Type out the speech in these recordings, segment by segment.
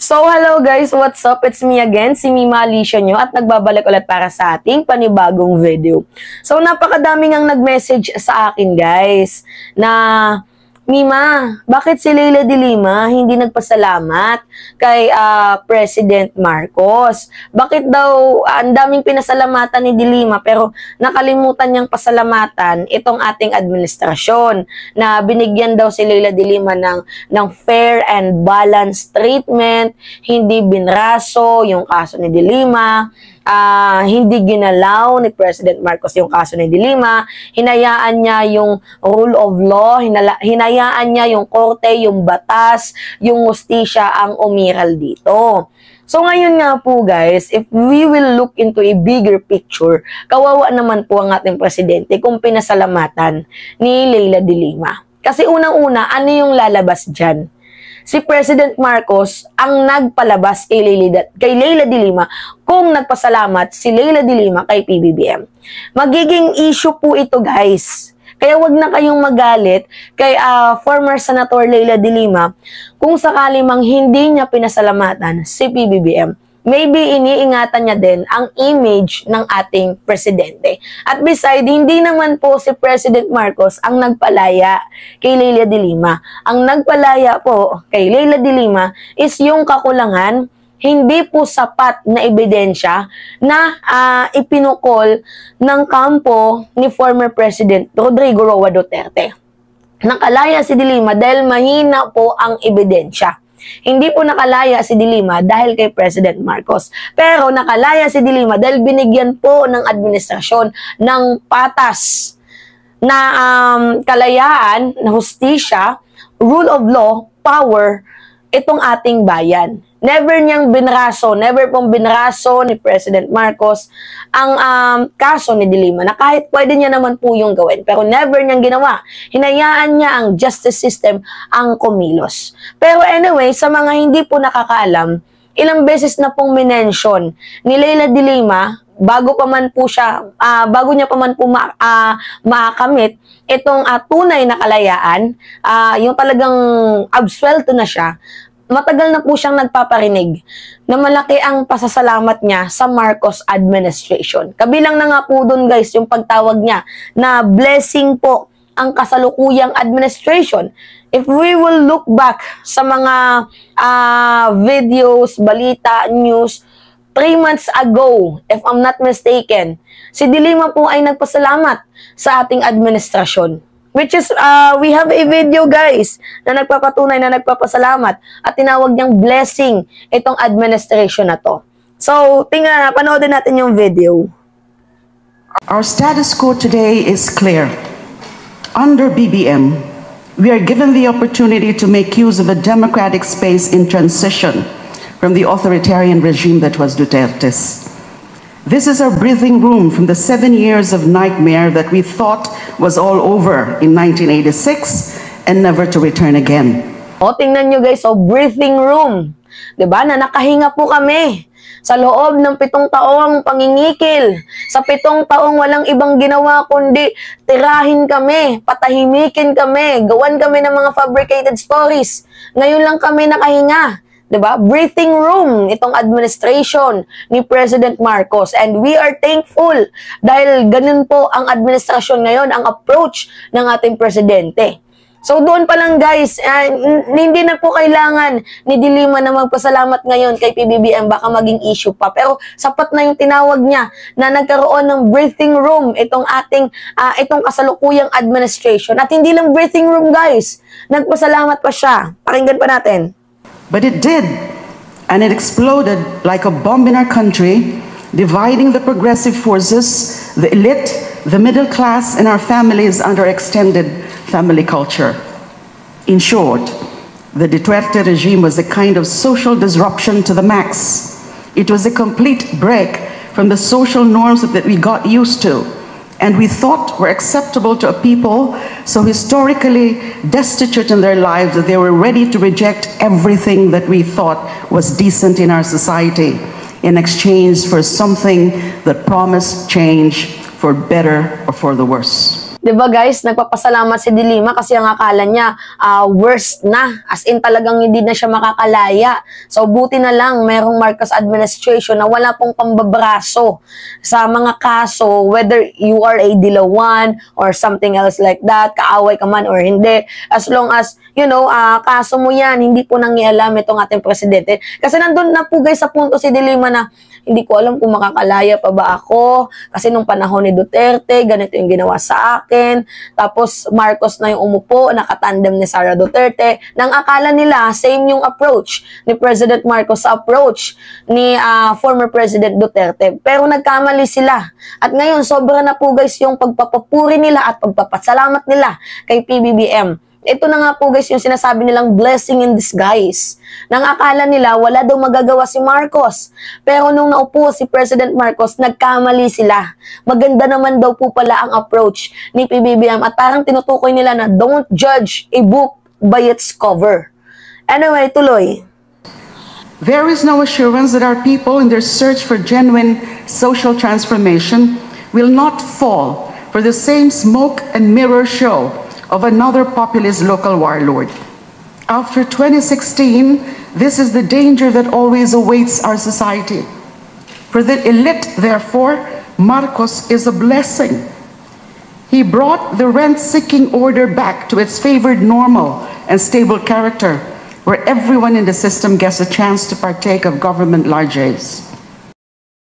So, hello guys! What's up? It's me again, si Mima Alicia nyo at nagbabalik ulit para sa ating panibagong video. So, napakadaming ang nag-message sa akin guys na Mima, bakit si Leila de Lima hindi nagpasalamat kay President Marcos? Bakit daw ang daming pinasalamatan ni de Lima pero nakalimutan niyang pasalamatan itong ating administrasyon na binigyan daw si Leila de Lima ng fair and balanced treatment, hindi binraso yung kaso ni de Lima, hindi ginalaw ni President Marcos yung kaso ni de Lima, hinayaan niya yung rule of law, hinayaan niya yung korte, yung batas, yung hustisya ang umiral dito. So ngayon nga po guys, if we will look into a bigger picture, kawawa naman po ang ating presidente kung pinasalamatan ni Leila de Lima. Kasi unang-una, ano yung lalabas dyan? Si President Marcos ang nagpalabas kay Leila de Lima kung nagpasalamat si Leila de Lima kay PBBM. Magiging issue po ito guys. Kaya wag na kayong magalit kay former Senator Leila de Lima kung sakali mang hindi niya pinasalamatan si PBBM. Maybe iniingatan niya din ang image ng ating presidente. At beside, hindi naman po si President Marcos ang nagpalaya kay Leila de Lima. Ang nagpalaya po kay Leila de Lima is yung kakulangan, hindi po sapat na ebidensya na ipinukol ng kampo ni former President Rodrigo Roa Duterte. Nakalaya si de Lima dahil mahina po ang ebidensya. Hindi po nakalaya si de Lima dahil kay President Marcos. Pero nakalaya si de Lima dahil binigyan po ng administrasyon ng patas na kalayaan, na hustisya, rule of law, power, itong ating bayan. Never niyang binraso, never pong binraso ni President Marcos ang kaso ni de Lima na kahit pwede niya naman po yung gawin. Pero never niyang ginawa. Hinayaan niya ang justice system ang kumilos. Pero anyway, sa mga hindi po nakakaalam, ilang beses na pong minention ni Leila de Lima bago niya pa man po makamit itong tunay na kalayaan, yung talagang absuelto na siya. Matagal na po siyang nagpaparinig na malaki ang pasasalamat niya sa Marcos administration. Kabilang na nga po doon guys yung pagtawag niya na blessing po ang kasalukuyang administration. If we will look back sa mga videos, balita, news, 3 months ago, if I'm not mistaken, si de Lima po ay nagpasalamat sa ating administrasyon. Which is, we have a video guys na nagpapatunay na nagpapasalamat at tinawag niyang blessing itong administration na to. So, panoodin natin yung video. Our status quo today is clear. Under BBM, we are given the opportunity to make use of a democratic space in transition from the authoritarian regime that was Duterte's. This is our breathing room from the 7 years of nightmare that we thought was all over in 1986 and never to return again. O, tingnan nyo guys, breathing room. Diba? Na nakahinga po kami sa loob ng 7 taong pangingikil. Sa 7 taong walang ibang ginawa kundi tirahin kami, patahimikin kami, gawan kami ng mga fabricated stories. Ngayon lang kami nakahinga. Diba? Breathing room itong administration ni President Marcos, and we are thankful dahil ganun po ang administrasyon ngayon, ang approach ng ating presidente. So doon pa lang guys, hindi na po kailangan ni de Lima na magpasalamat ngayon kay PBBM, baka maging issue pa. Pero sapat na yung tinawag niya na nagkaroon ng breathing room itong itong kasalukuyang administration. At hindi lang breathing room guys, nagpasalamat pa siya. Pakinggan pa natin. But it did, and it exploded like a bomb in our country, dividing the progressive forces, the elite, the middle class, and our families under extended family culture. In short, the Duterte regime was a kind of social disruption to the max. It was a complete break from the social norms that we got used to, and we thought were acceptable to a people so historically destitute in their lives that they were ready to reject everything that we thought was decent in our society in exchange for something that promised change for better or for the worse. 'Di ba guys, nagpapasalamat si De Lima kasi ang akala niya worst na. As in talagang hindi na siya makakalaya. So buti na lang merong Marcos administration na wala pong pambabraso sa mga kaso, whether you are a Dilawan or something else like that, kaaway ka man or hindi. As long as, you know, kaso mo yan, hindi po nangialam itong ating presidente. Kasi nandun na po guys sa punto si De Lima na hindi ko alam kung makakalaya pa ba ako. Kasi nung panahon ni Duterte, ganito yung ginawa sa akin. Tapos Marcos na yung umupo, nakatandem ni Sara Duterte. Nang akala nila, same yung approach ni President Marcos sa approach ni former President Duterte. Pero nagkamali sila. At ngayon, sobra na po guys yung pagpapapuri nila at pagpapasalamat nila kay PBBM. Ito na nga po guys yung sinasabi nilang blessing in disguise. Nang akala nila wala daw magagawa si Marcos. Pero nung naupo si President Marcos, nagkamali sila. Maganda naman daw po pala ang approach ni PBBM at parang tinutukoy nila na don't judge a book by its cover. Anyway, tuloy. There is no assurance that our people in their search for genuine social transformation will not fall for the same smoke and mirror show of another populist local warlord. After 2016, this is the danger that always awaits our society. For the elite, therefore, Marcos is a blessing. He brought the rent-seeking order back to its favored normal and stable character, where everyone in the system gets a chance to partake of government largesse.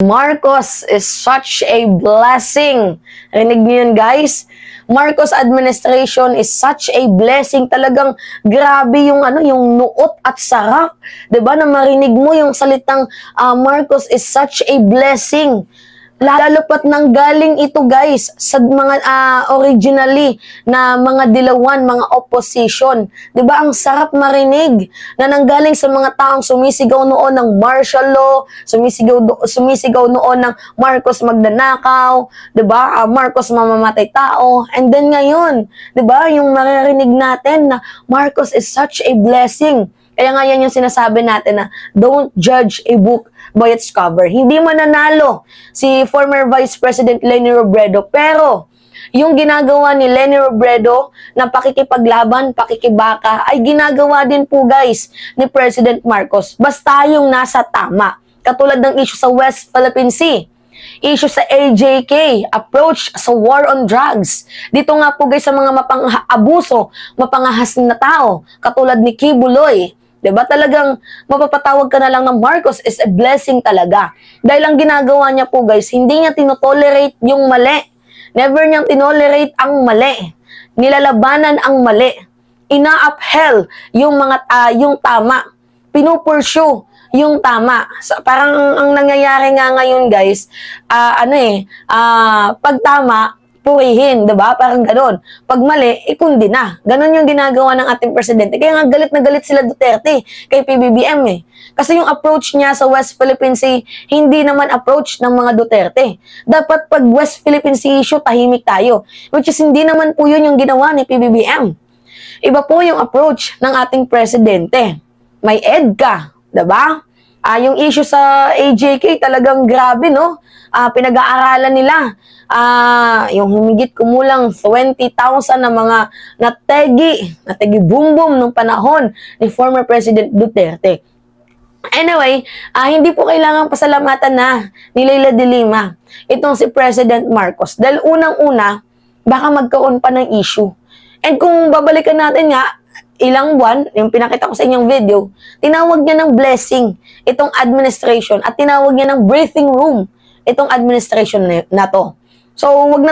Marcos is such a blessing. Rinig niyo yun, guys? Marcos administration is such a blessing. Talagang grabe yung yung nuot at sarap. 'Di ba na marinig mo yung salitang Marcos is such a blessing. Lalo pat nanggaling ito guys sa mga originally na mga Dilawan, mga opposition. 'Di ba ang sarap marinig na nanggaling sa mga taong sumisigaw noon ng martial law, sumisigaw noon ng Marcos magnanakaw, 'di ba? Marcos mamamatay tao. And then ngayon, 'di ba, yung maririnig natin na Marcos is such a blessing. Kaya nga yan yung sinasabi natin na don't judge a book by its cover. Hindi mananalo si former Vice President Leni Robredo, pero yung ginagawa ni Leni Robredo na pakikipaglaban, pakikibaka, ay ginagawa din po guys ni President Marcos. Basta yung nasa tama. Katulad ng issue sa West Philippine Sea. Issue sa AJK, approach sa war on drugs. Dito nga po guys sa mga mapang-abuso, mapangahas na tao, katulad ni Kibuloy. Diba? Talagang mapapatawag ka na lang ng Marcos is a blessing talaga. Dahil ang ginagawa niya po guys, hindi niya tinotolerate yung mali. Never niyang tinolerate ang mali. Nilalabanan ang mali. Ina-upheld yung yung tama. Pinupursue yung tama. So, parang ang nangyayari nga ngayon guys, pag tama, purihin, diba? Parang ganon. Pag mali, ikundi na. Ganon yung ginagawa ng ating presidente. Kaya nga galit na galit sila Duterte kay PBBM eh. Kasi yung approach niya sa West Philippine Sea, hindi naman approach ng mga Duterte. Dapat pag West Philippine Sea issue, tahimik tayo. Which is hindi naman po yun yung ginawa ni PBBM. Iba po yung approach ng ating presidente. May EDCA, diba? Yung issue sa AJK talagang grabe, no? Pinag-aaralan nila. Yung humigit kumulang 20,000 na mga nategi bumbum nung panahon ni former President Duterte. Anyway, hindi po kailangan pasalamatan na ni Leila de Lima itong si President Marcos. Dahil unang-una, baka magkaroon pa ng issue. And kung babalikan natin nga, ilang buwan, yung pinakita ko sa inyong video, tinawag niya ng blessing itong administration at tinawag niya ng breathing room itong administration na to. So, wag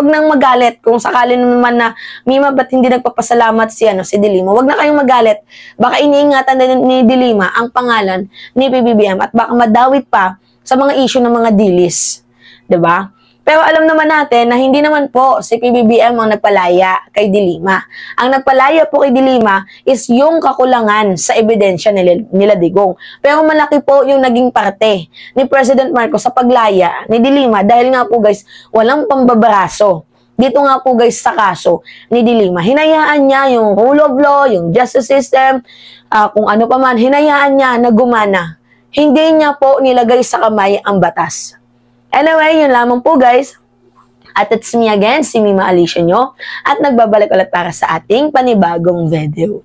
nang magalit kung sakali naman na Mima ba't hindi nagpapasalamat si De Lima. Wag na kayong magalit. Baka iniingatan ni De Lima ang pangalan ni PBBM at baka madawit pa sa mga issue ng mga dilis. 'Di ba? Pero alam naman natin na hindi naman po si PBBM ang nagpalaya kay De Lima. Ang nagpalaya po kay De Lima is yung kakulangan sa ebidensya nila Digong. Pero malaki po yung naging parte ni President Marcos sa paglaya ni De Lima dahil nga po guys, walang pambabaraso. Dito nga po guys sa kaso ni De Lima. Hinayaan niya yung rule of law, yung justice system, kung ano pa man, hinayaan niya na gumana. Hindi niya po nilagay sa kamay ang batas. Anyway, yun lamang po guys. At it's me again, si Mima Alicia nyo, at nagbabalik ulit para sa ating panibagong video.